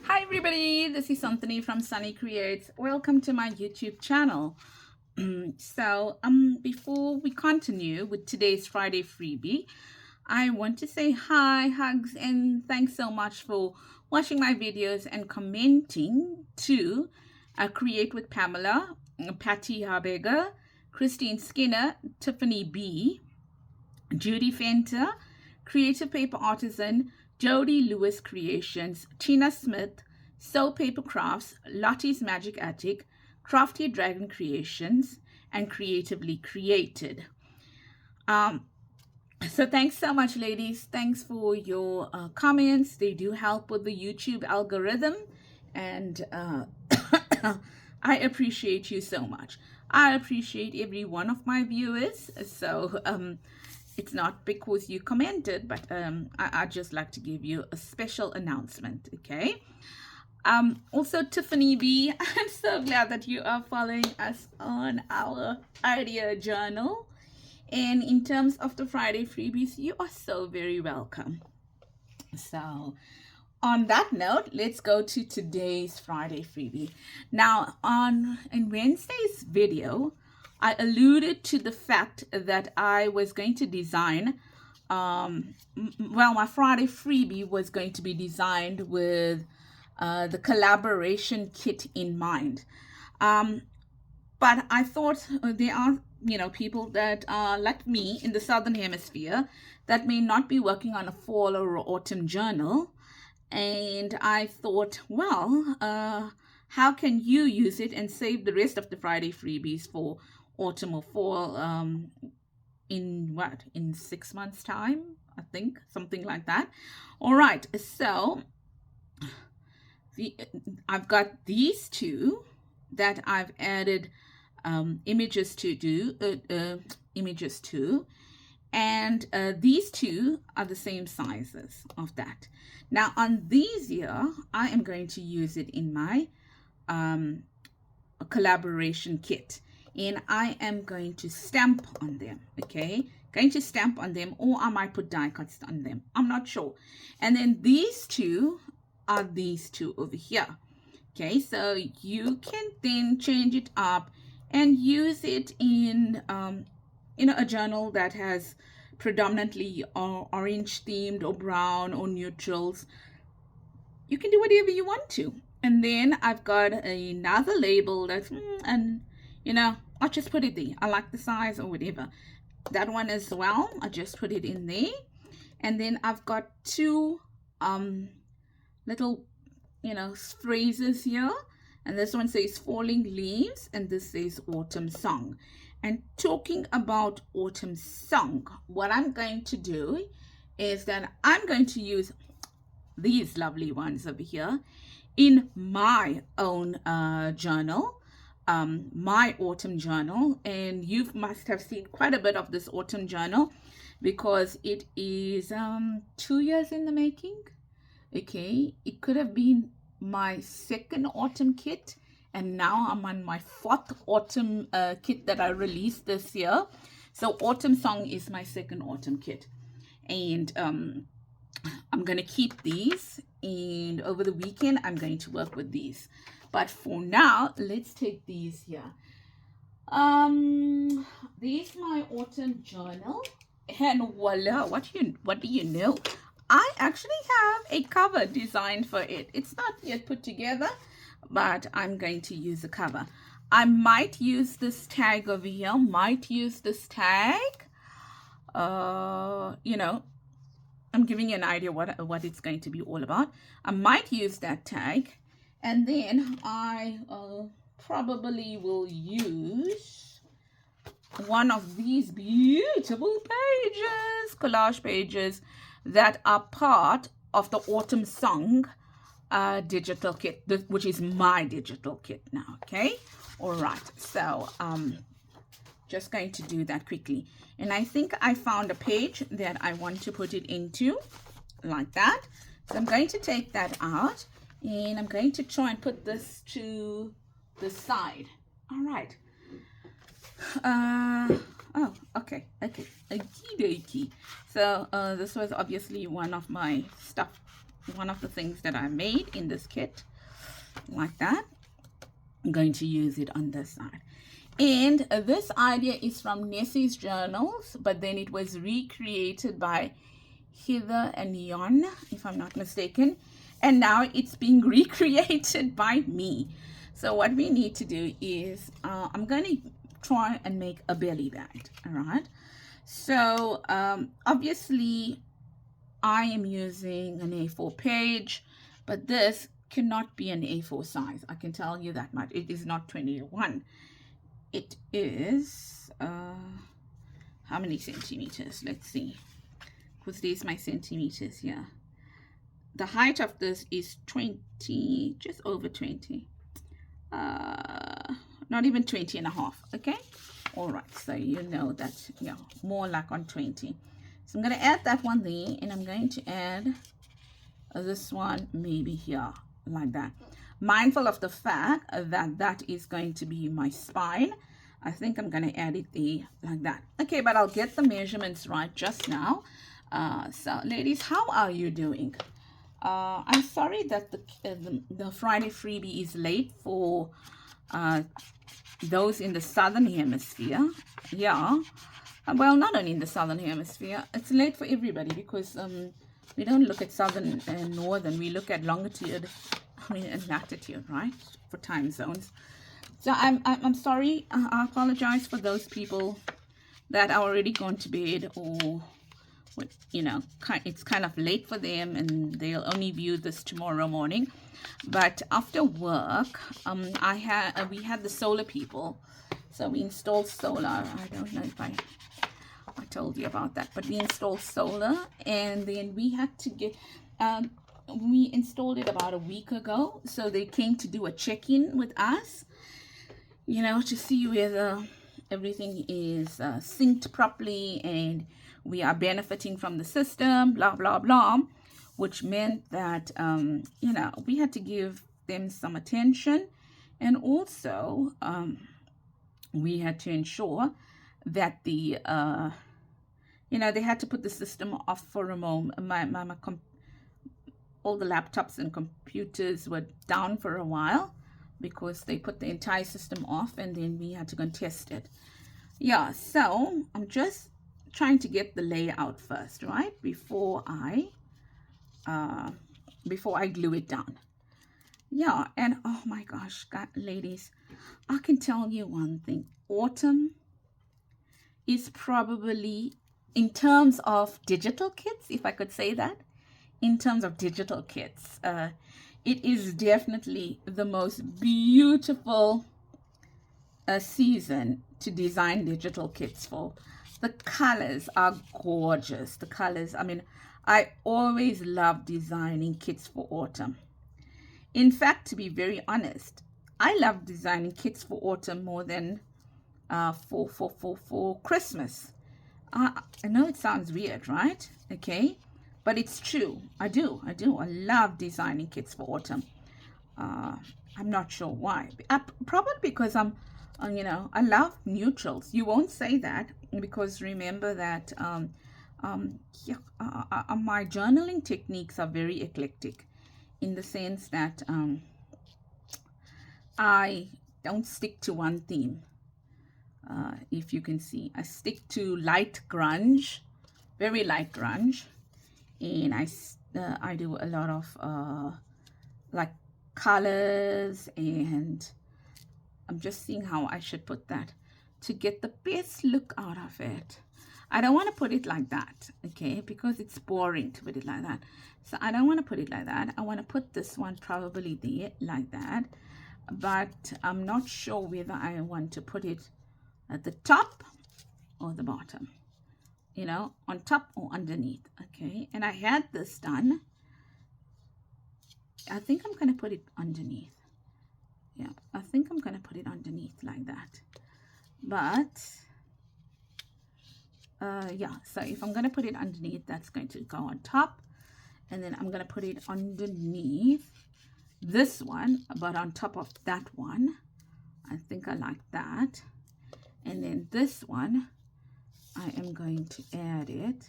Hi everybody, this is Sannie from Sannie Creates. Welcome to my YouTube channel. Before we continue with today's Friday freebie, I want to say hi, hugs, and thanks so much for watching my videos and commenting to Create with Pamela, Patty Harberger, Christine Skinner, Tiffany B, Judy Fenter, Creative Paper Artisan, Jody Lewis Creations, Tina Smith, Soul Paper Crafts, Lottie's Magic Attic, Crafty Dragon Creations, and Creatively Created. So thanks so much, ladies. Thanks for your comments. They do help with the YouTube algorithm, and I appreciate you so much. I appreciate every one of my viewers. So it's not because you commented, but I'd just like to give you a special announcement, okay? Also, Tiffany B, I'm so glad that you are following us on our idea journal. And in terms of the Friday freebies, you are so very welcome. So on that note, let's go to today's Friday freebie. Now, in Wednesday's video, I alluded to the fact that I was going to design, my Friday freebie was going to be designed with the collaboration kit in mind. But I thought there are, people that are like me in the Southern Hemisphere that may not be working on a fall or autumn journal. And I thought, well, how can you use it and save the rest of the Friday freebies for autumn or fall in 6 months time, I think, something like that. All right, so I've got these two that I've added images to, and these two are the same sizes of that. Now on these here, I am going to use it in my collaboration kit, and I am going to stamp on them, okay? Going to stamp on them, or I might put die cuts on them, I'm not sure. And then these two are these two over here, okay? So you can then change it up and use it in a journal that has predominantly orange themed or brown or neutrals. You can do whatever you want to. And then I've got another label that's I'll just put it there. I like the size or whatever. That one as well, I just put it in there. And then I've got two little phrases here, and this one says falling leaves and this says autumn song. And talking about autumn song, what I'm going to do is that I'm going to use these lovely ones over here in my own journal, my autumn journal. And you must have seen quite a bit of this autumn journal because it is 2 years in the making. Okay, it could have been my second autumn kit, and now I'm on my fourth autumn kit that I released this year. So autumn song is my second autumn kit, and I'm gonna keep these, and over the weekend I'm going to work with these. But for now, let's take these here. These my autumn journal, and voila, what do you know? I actually have a cover designed for it. It's not yet put together, but I'm going to use a cover. I might use this tag over here, I'm giving you an idea what it's going to be all about. I might use that tag, and then I probably will use one of these beautiful pages, collage pages, that are part of the autumn song digital kit, which is my digital kit now. Okay, all right, so just going to do that quickly. And I think I found a page that I want to put it into, like that. So I'm going to take that out, and I'm going to try and put this to the side. All right. Oh, okay, okie dokie. So this was obviously one of my stuff one of the things that I made in this kit, like that. I'm going to use it on this side. And this idea is from Nessie's journals, but then it was recreated by Heather and Jon, if I'm not mistaken, and now it's being recreated by me. So what we need to do is I'm going to try and make a belly band. All right, so obviously I am using an A4 page, but this cannot be an A4 size. I can tell you that much. It is not 21. It is how many centimeters? Let's see, because there's my centimeters here. The height of this is 20, just over 20, not even 20 and a half. Okay, all right, so you know that, yeah, more like on 20. So I'm going to add that one there, and I'm going to add this one maybe here, like that, mindful of the fact that that is going to be my spine. I think I'm going to add it there like that. Okay, but I'll get the measurements right just now. So ladies, how are you doing? I'm sorry that the Friday freebie is late for those in the southern hemisphere. Yeah, well, not only in the southern hemisphere, it's late for everybody, because we don't look at southern and northern, we look at longitude, and latitude, right, for time zones. So I'm sorry. I apologize for those people that are already gone to bed, or it's kind of late for them and they'll only view this tomorrow morning. But after work, we had the solar people, so we installed solar. I don't know if I told you about that, but we installed solar, and then we had to get we installed it about a week ago, so they came to do a check-in with us, to see whether everything is synced properly and we are benefiting from the system, blah blah blah, which meant that we had to give them some attention, and also we had to ensure that the they had to put the system off for a moment. All the laptops and computers were down for a while because they put the entire system off, and then we had to go and test it. Yeah, so I'm just trying to get the layout first, right, before I glue it down. Yeah, and oh my gosh, God, ladies, I can tell you one thing. Autumn is probably, in terms of digital kits, if I could say that, in terms of digital kits, it is definitely the most beautiful season to design digital kits for. The colors are gorgeous. The colors, I always love designing kits for autumn. In fact, to be very honest, I love designing kits for autumn more than for Christmas. I know it sounds weird, right? Okay, but it's true. I do. I love designing kits for autumn. I'm not sure why. Probably because I love neutrals. You won't say that, because remember that my journaling techniques are very eclectic, in the sense that I don't stick to one theme. If you can see, I stick to light grunge, very light grunge, and I do a lot of like colors, and I'm just seeing how I should put that to get the best look out of it. I don't want to put it like that, okay, because it's boring to put it like that. So I don't want to put it like that. I want to put this one probably there like that, but I'm not sure whether I want to put it at the top or the bottom, on top or underneath. Okay, and I had this done. I think I'm going to put it underneath. Yeah, I think I'm going to put it underneath like that. But yeah, so if I'm going to put it underneath, that's going to go on top, and then I'm going to put it underneath this one, but on top of that one. I think I like that. And then this one, I am going to add it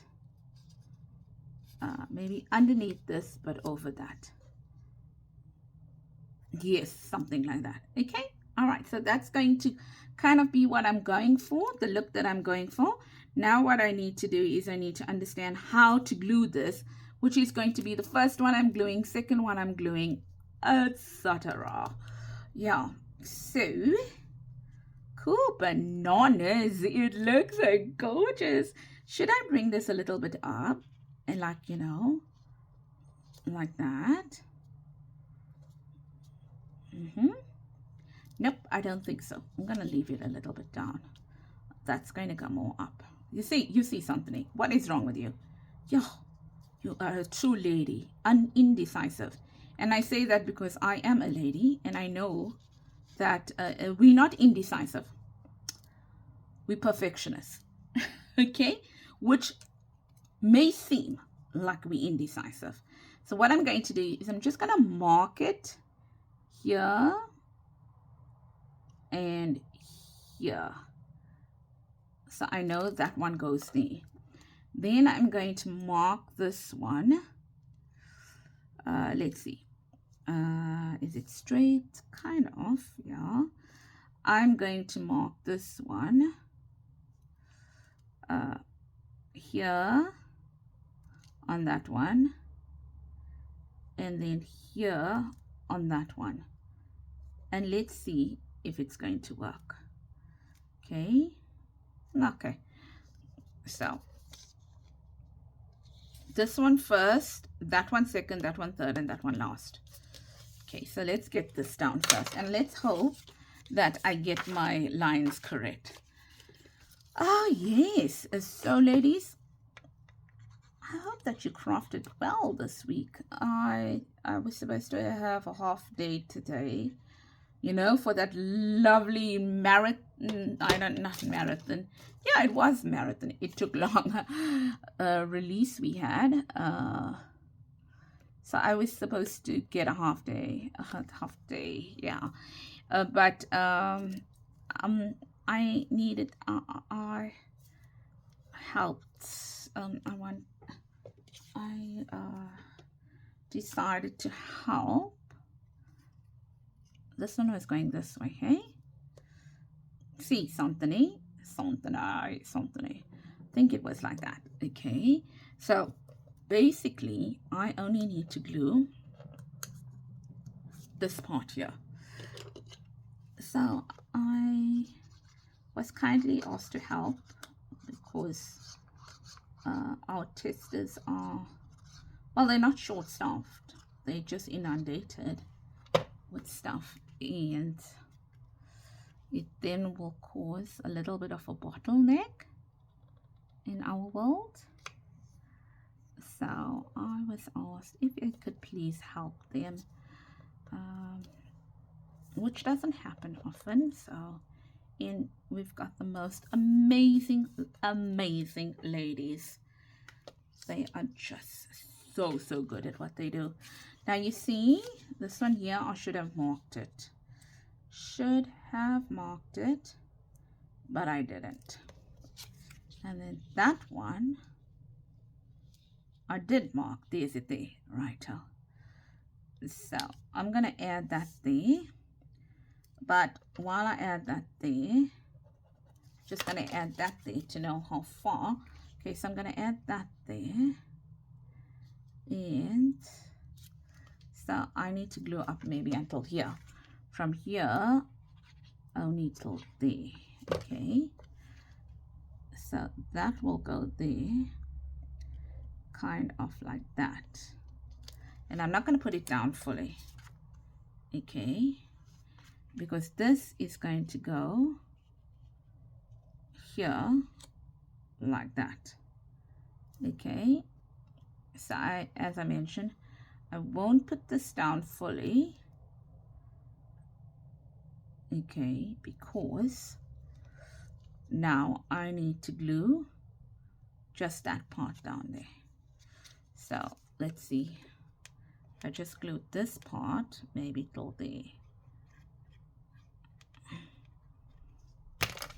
maybe underneath this, but over that. Yes, something like that. Okay. All right. So that's going to kind of be what I'm going for, the look that I'm going for. Now what I need to do is I need to understand how to glue this, which is going to be the first one I'm gluing, second one I'm gluing, etc. Yeah. So cool bananas. It looks so gorgeous. Should I bring this a little bit up and like, you know, like that? Nope, I don't think so. I'm gonna leave it a little bit down. That's going to go more up. You see something. What is wrong with you? Yo, you are a true lady, indecisive. And I say that because I am a lady and I know that we're not indecisive. We're perfectionists. Okay? Which may seem like we're indecisive. So what I'm going to do is I'm just going to mark it here and here. So I know that one goes there. Then I'm going to mark this one. Let's see. Is it straight? Kind of, yeah. I'm going to mark this one here on that one. And then here on that one. And let's see if it's going to work. Okay. Okay. So this one first, that one second, that one third, and that one last. Okay, so let's get this down first. And let's hope that I get my lines correct. Oh, yes. So, ladies, I hope that you crafted well this week. I was supposed to have a half day today, you know, for that lovely marathon. Not marathon. Yeah, it was marathon. It took long. Release we had. So I was supposed to get a half day, yeah. But I needed, I helped. I decided to help. This one was going this way, hey? See, something. I think it was like that, okay? So basically, I only need to glue this part here. So I was kindly asked to help because our testers are, well, they're not short-staffed. They're just inundated with stuff, and it then will cause a little bit of a bottleneck in our world. So I was asked if I could please help them, which doesn't happen often. So, and we've got the most amazing ladies. They are just so good at what they do. Now you see this one here, I should have marked it. But I didn't. And then that one I did mark. There's it there, right? So I'm gonna add that there. But while I add that there, just gonna add that there to know how far. Okay, so I'm gonna add that there, and so I need to glue up maybe until here. From here only till there. Okay, so that will go there, kind of like that. And I'm not going to put it down fully, okay, because this is going to go here like that. Okay, so as I mentioned, I won't put this down fully, okay, because now I need to glue just that part down there. So let's see, I just glued this part maybe till there,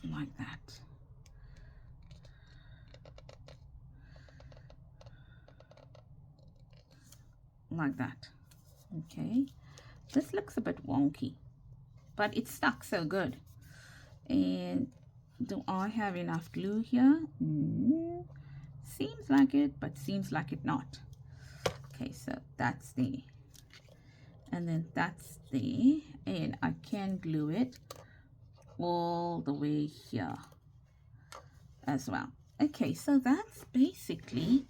like that. like that. Okay, this looks a bit wonky, but it stuck so good. And do I have enough glue here? Seems like it, but seems like it not. Okay, so that's there, and then that's there, and I can glue it all the way here as well. Okay, so that's basically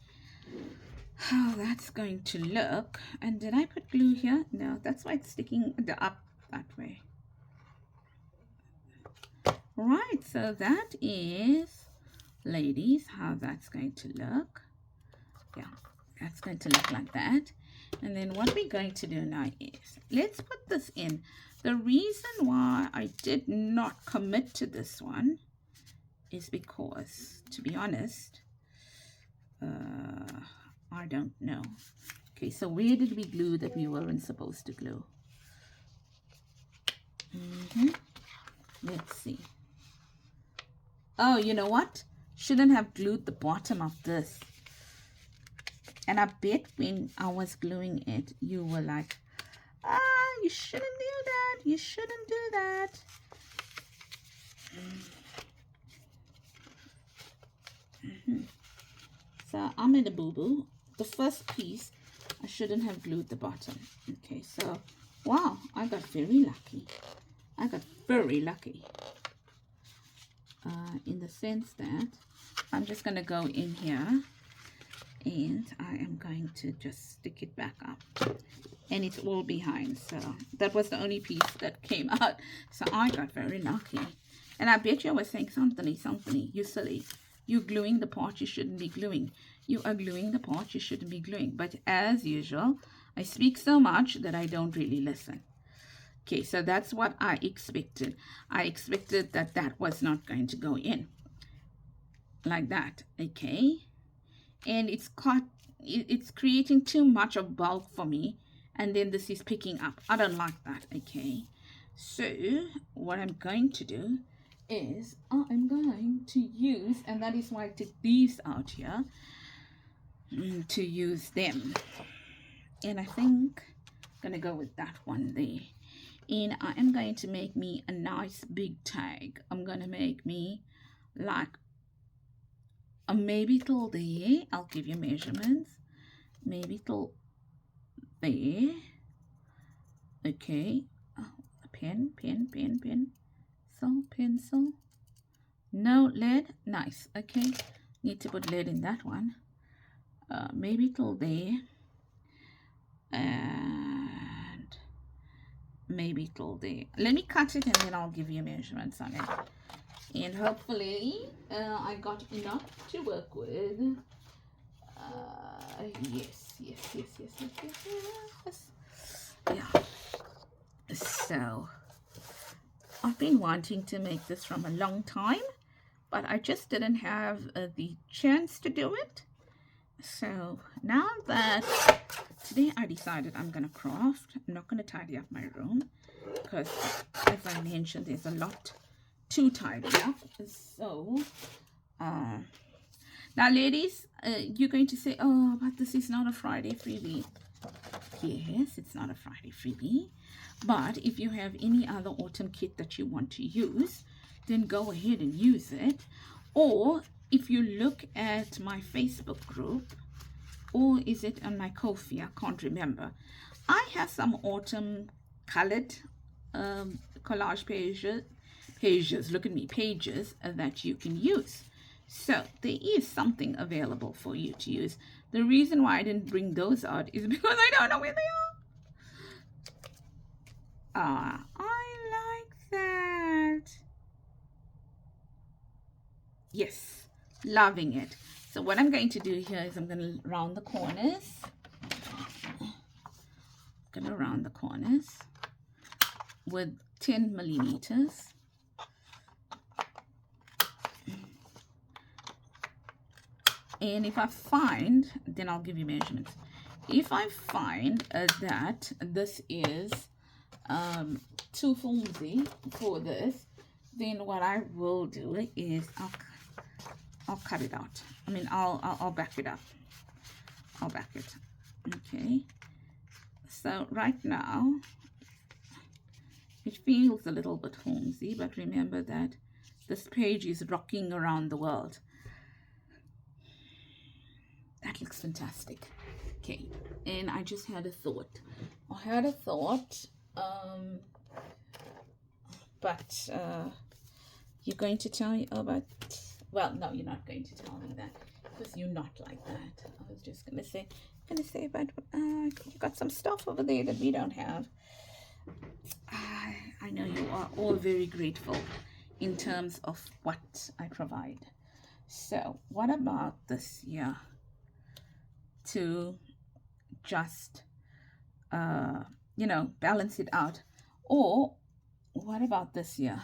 how that's going to look. And did I put glue here? No, that's why it's sticking up that way. Right, so that is, ladies, how that's going to look. Yeah, that's going to look like that. And then what we're going to do now is, let's put this in. The reason why I did not commit to this one is because, to be honest, I don't know. Okay, so where did we glue that we weren't supposed to glue? Let's see. Oh, you know what? Shouldn't have glued the bottom of this. And I bet when I was gluing it, you were like, you shouldn't do that. You shouldn't do that. So I made a boo-boo. The first piece, I shouldn't have glued the bottom. Okay, so, wow, I got very lucky. I got very lucky. In the sense that I'm just going to go in here and I am going to just stick it back up. And it's all behind. So that was the only piece that came out. So I got very lucky. And I bet you I was saying, Sannie, you silly. You're gluing the part you shouldn't be gluing. You are gluing the part you shouldn't be gluing. But as usual, I speak so much that I don't really listen. Okay, so that's what I expected. I expected that that was not going to go in. Like that, okay? And it's creating too much of bulk for me. And then this is picking up. I don't like that, okay? So, what I'm going to do is I'm going to use, and that is why I took these out here, to use them. And I think I'm going to go with that one there. And I am going to make me a nice big tag. I'm going to make me like maybe till there. I'll give you measurements. Maybe till there. Okay. Oh, a pen. Pencil. No lead. Nice. Okay. Need to put lead in that one. Maybe till there. And maybe till there. Let me cut it and then I'll give you measurements on it. And hopefully I got enough to work with. Yes. Yeah. So I've been wanting to make this from a long time, but I just didn't have the chance to do it. So now that today I decided I'm going to craft, I'm not going to tidy up my room because, as I mentioned, there's a lot to tidy up. So now, ladies, you're going to say, oh, but this is not a Friday freebie. Yes, it's not a Friday freebie. But if you have any other autumn kit that you want to use, then go ahead and use it. Or if you look at my Facebook group, or is it on my KOFI? I can't remember. I have some autumn colored collage pages, look at me, pages that you can use. So there is something available for you to use. The reason why I didn't bring those out is because I don't know where they are. I like that. Yes, loving it. So what I'm going to do here is I'm going to round the corners. Round the corners with 10 millimeters. And if I find, then I'll give you measurements. If I find that this is too flimsy for this, then what I will do is I'll cut it out. I mean, I'll back it up. I'll back it. Okay. So right now it feels a little bit flimsy, but remember that this page is rocking around the world. That looks fantastic. Okay, and I just had a thought. But you're going to tell me about, well, no, you're not going to tell me that because you're not like that. I was just going to say, but you got some stuff over there that we don't have. I know you are all very grateful in terms of what I provide. So what about this year to just, you know, balance it out? Or what about this year?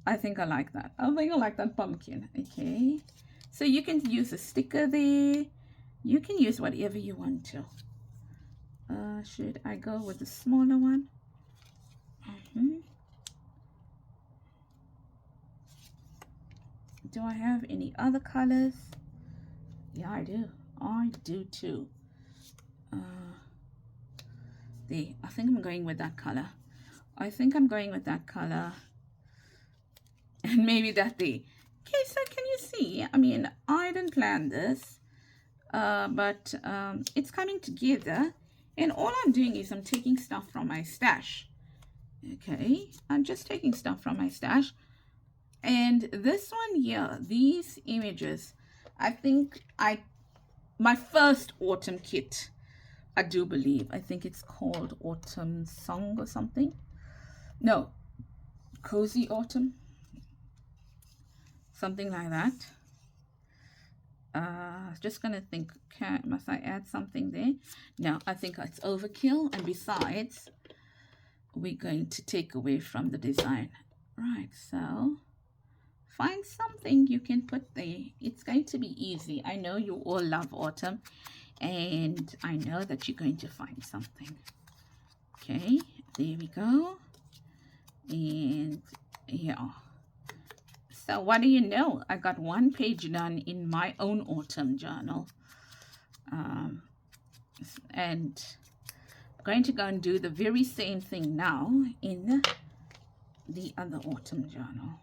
I think I like that. I think I like that pumpkin. Okay. So you can use a sticker there. You can use whatever you want to. Should I go with the smaller one? Do I have any other colors? Yeah, I do. I do too. There. I think I'm going with that color. And maybe that there. Okay, so can you see? I mean, I didn't plan this, but it's coming together. And all I'm doing is I'm taking stuff from my stash. Okay, I'm just taking stuff from my stash. And this one here, these images, I think my first autumn kit, I do believe. I think it's called Autumn Song or something. No, Cozy Autumn. Something like that. Just gonna think, must I add something there? No, I think it's overkill. And besides, we're going to take away from the design. Right, so find something you can put there. It's going to be easy. I know you all love autumn, and I know that you're going to find something. Okay, there we go. And yeah. So what do you know? I got one page done in my own autumn journal. And I'm going to go and do the very same thing now in the other autumn journal.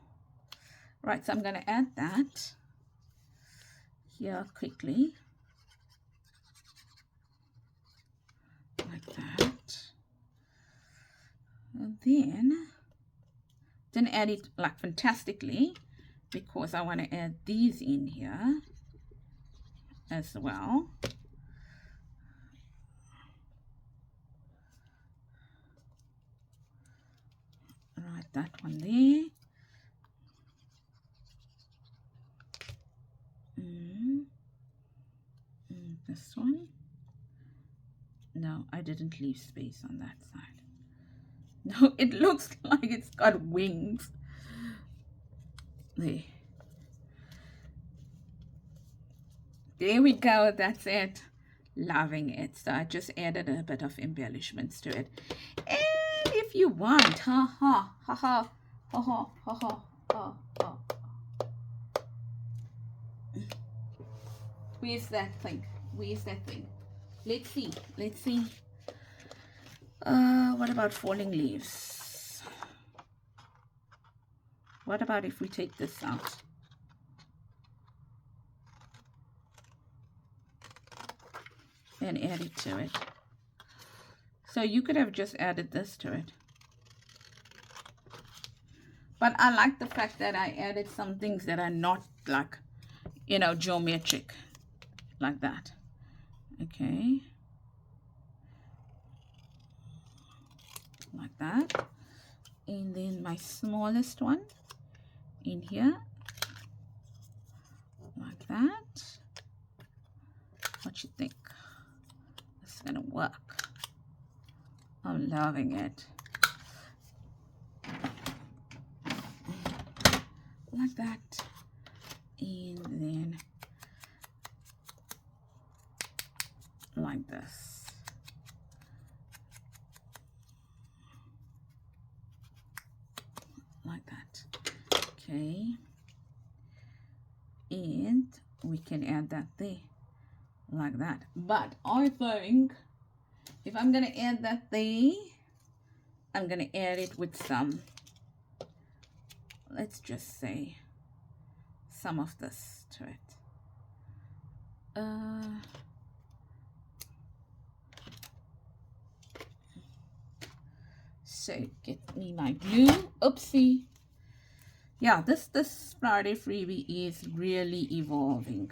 Right, so I'm going to add that here quickly. Like that. And then didn't add it like fantastically because I want to add these in here as well. Right, that one there. This one. No, I didn't leave space on that side. No, it looks like it's got wings. There. There we go. That's it. Loving it. So I just added a bit of embellishments to it. And if you want, where's that thing? Let's see. What about falling leaves? What about if we take this out? And add it to it. So you could have just added this to it. But I like the fact that I added some things that are not like, you know, geometric. Like that. Okay. Like that. And then my smallest one in here. Like that. What you think? It's gonna work. I'm loving it. Like that. And then like this. Like that. Okay. And we can add that there. Like that. But I think if I'm going to add that there, I'm going to add it with some, let's just say, some of this to it. So get me my glue. Oopsie. Yeah, this Friday freebie is really evolving.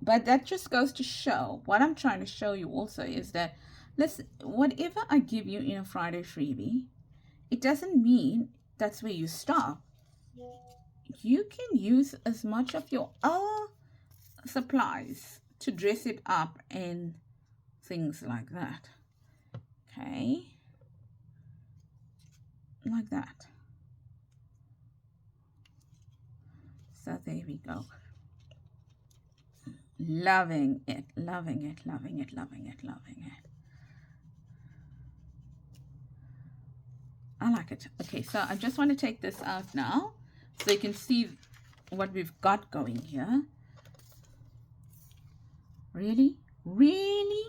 But that just goes to show, what I'm trying to show you also is that, listen, whatever I give you in a Friday freebie, it doesn't mean that's where you stop. You can use as much of your other supplies to dress it up and things like that. Okay, like that. So there we go. Loving it, loving it, loving it, loving it, loving it. I like it. Okay, so I just want to take this out now so you can see what we've got going here. Really? Really?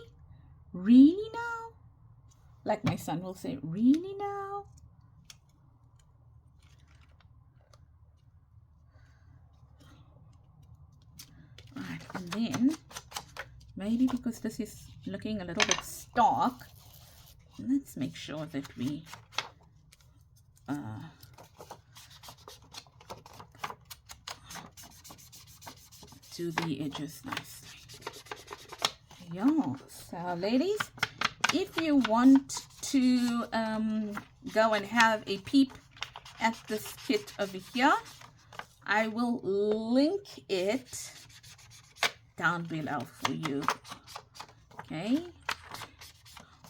Really now? Like my son will say, really now? Right, and then maybe because this is looking a little bit stark, let's make sure that we do the edges nicely. Yeah, so ladies, if you want to go and have a peep at this kit over here, I will link it down below for you. Okay,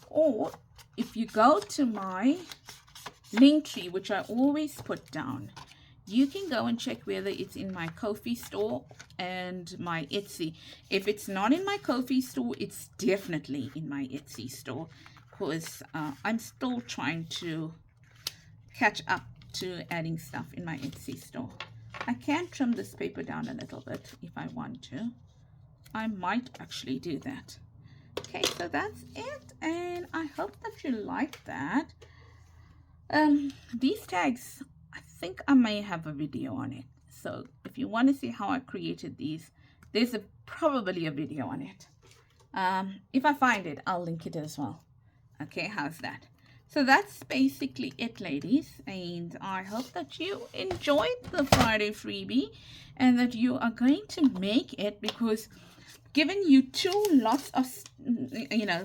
or if you go to my link tree, which I always put down, you can go and check whether it's in my KOFI store and my Etsy. If it's not in my KOFI store, it's definitely in my Etsy store, because I'm still trying to catch up to adding stuff in my Etsy store. I can trim this paper down a little bit if I want to. I might actually do that. Okay, so that's it, and I hope that you like that. These tags, I think I may have a video on it. So if you want to see how I created these, there's probably a video on it. If I find it, I'll link it as well. Okay, how's that? So that's basically it, ladies, and I hope that you enjoyed the Friday freebie and that you are going to make it, because given you two lots of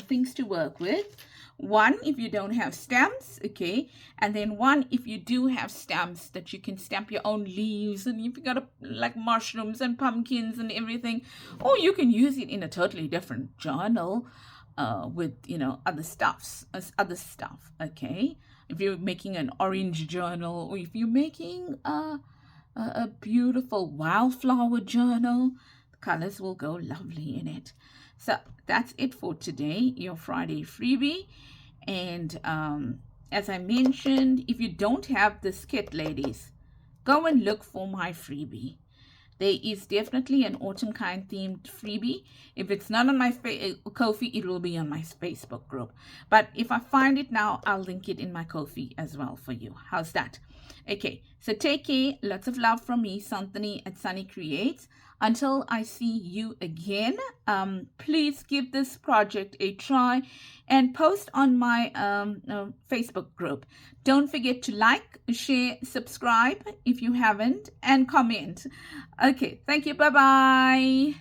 things to work with. One, if you don't have stamps, okay, and then one, if you do have stamps, that you can stamp your own leaves, and if you got like mushrooms and pumpkins and everything, or you can use it in a totally different journal with other stuff, okay. If you're making an orange journal, or if you're making a beautiful wildflower journal, the colors will go lovely in it. So that's it for today, your Friday freebie. And as I mentioned, if you don't have this kit, ladies, go and look for my freebie. There is definitely an autumn kind themed freebie. If it's not on my KOFI, it will be on my Facebook group. But if I find it now, I'll link it in my KOFI as well for you. How's that? Okay, so take care. Lots of love from me, Sannie at Sannie Creates. Until I see you again, please give this project a try and post on my Facebook group. Don't forget to like, share, subscribe if you haven't, and comment. Okay, thank you. Bye-bye.